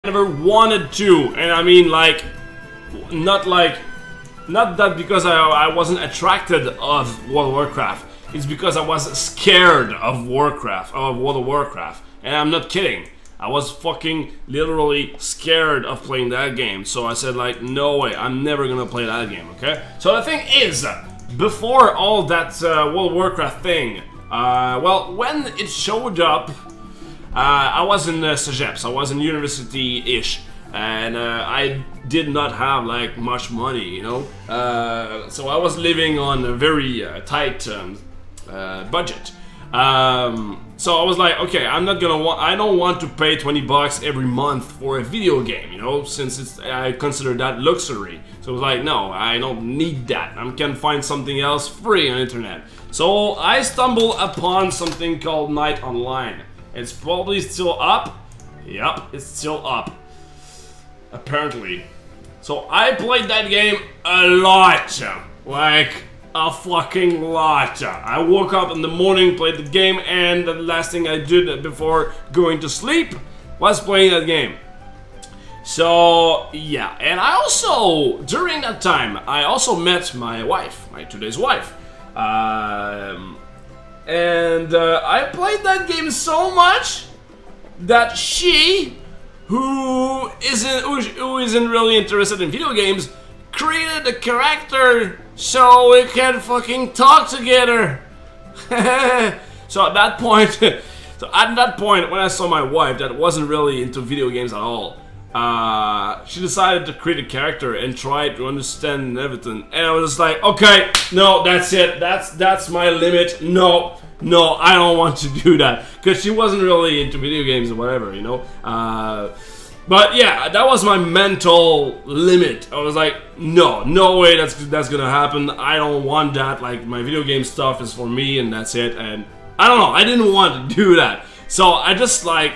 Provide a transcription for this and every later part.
never wanted to, and I mean not that because I wasn't attracted of World of Warcraft. It's because I was scared of World of Warcraft, and I'm not kidding. I was fucking literally scared of playing that game. So I said like, no way, I'm never gonna play that game. Okay. So the thing is, before all that World of Warcraft thing, well, when it showed up. I was in Cegeps, I was in university-ish, and I did not have like much money, you know. So I was living on a very tight budget. So I was like, okay, I don't want to pay 20 bucks every month for a video game, you know, since I consider that luxury. So I was like, no, I don't need that. I can find something else free on the internet. So I stumbled upon something called Night Online. It's probably still up. Yep, it's still up. Apparently. So I played that game a lot. Like, a fucking lot. I woke up in the morning, played the game, and the last thing I did before going to sleep was playing that game. So, yeah. And I also, during that time, I also met my wife, my today's wife. And I played that game so much that she, who isn't really interested in video games, created a character so we can fucking talk together. So at that point, when I saw my wife that wasn't really into video games at all, she decided to create a character and try to understand everything, and I was just like, okay, no, that's it, that's my limit. No, I don't want to do that, because she wasn't really into video games or whatever, you know. But yeah, that was my mental limit. I was like, no way that's gonna happen. I don't want that. Like, my video game stuff is for me and that's it. And I don't know, I didn't want to do that. So I just like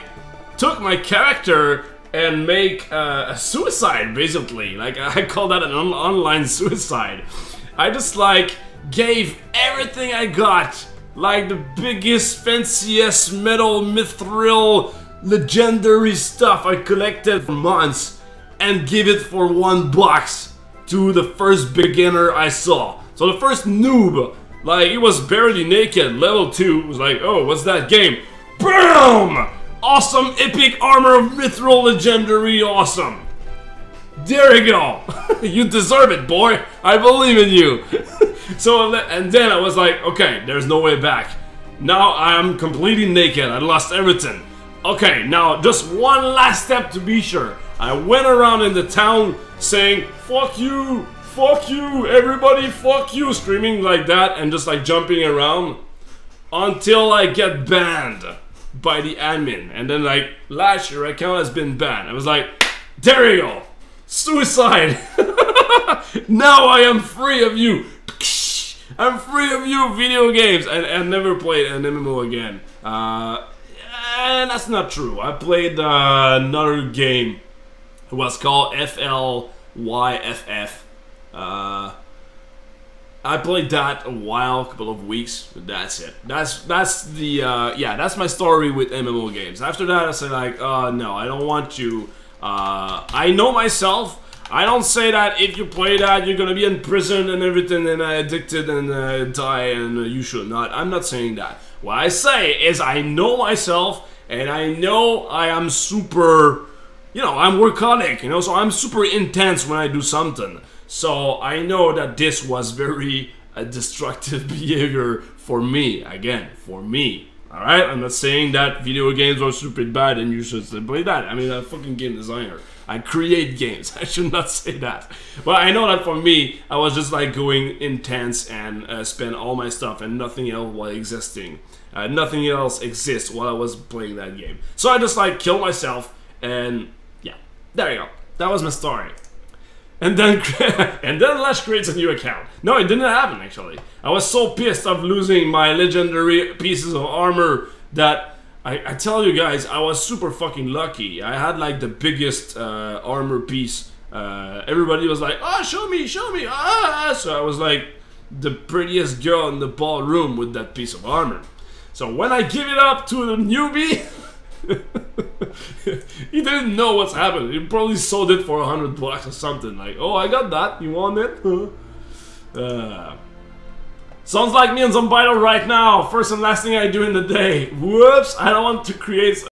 took my character and make a suicide, basically. Like, I call that an online suicide. I just like gave everything I got, like the biggest, fanciest metal, mithril, legendary stuff I collected for months, and give it for $1 to the first beginner I saw. So the first noob, like, he was barely naked, level 2, was like, oh, what's that game? BAM! Awesome epic armor of mithril legendary awesome. There you go. You deserve it, boy. I believe in you. So, and then I was like, okay, there's no way back. Now I am completely naked. I lost everything. Okay, now just one last step to be sure. I went around in the town saying, fuck you, everybody, fuck you, screaming like that and just like jumping around until I get banned by the admin, and then like, Lachhh, your account has been banned. I was like, there you go, suicide. Now I am free of you. I'm free of you, video games, and never played an MMO again. And that's not true. I played another game. It was called FLYFF. I played that a while, a couple of weeks, but that's it. That's my story with MMO games. After that, I said like, no, I don't want to. I know myself. I don't say that if you play that, you're gonna be in prison and everything and addicted and die, and you should not. I'm not saying that. What I say is I know myself, and I know I am super, you know, I'm workaholic, you know, so I'm super intense when I do something. So I know that this was very destructive behavior for me. Again, for me. Alright? I'm not saying that video games are stupid bad and you should play that. I mean, I'm a fucking game designer. I create games. I should not say that. But I know that for me, I was just like going intense and spend all my stuff and nothing else while existing. Nothing else exists while I was playing that game. So I just like killed myself, and yeah, there you go. That was my story. And then Lachhh creates a new account. No, it didn't happen actually. I was so pissed of losing my legendary pieces of armor that I tell you guys, I was super fucking lucky. I had like the biggest armor piece. Everybody was like, oh, show me, ah! So I was like the prettiest girl in the ballroom with that piece of armor. So when I give it up to the newbie, He didn't know what's happened. He probably sold it for $100 or something. Like, oh, I got that. You want it? Sounds like me on some battle right now. First and last thing I do in the day. Whoops! I don't want to create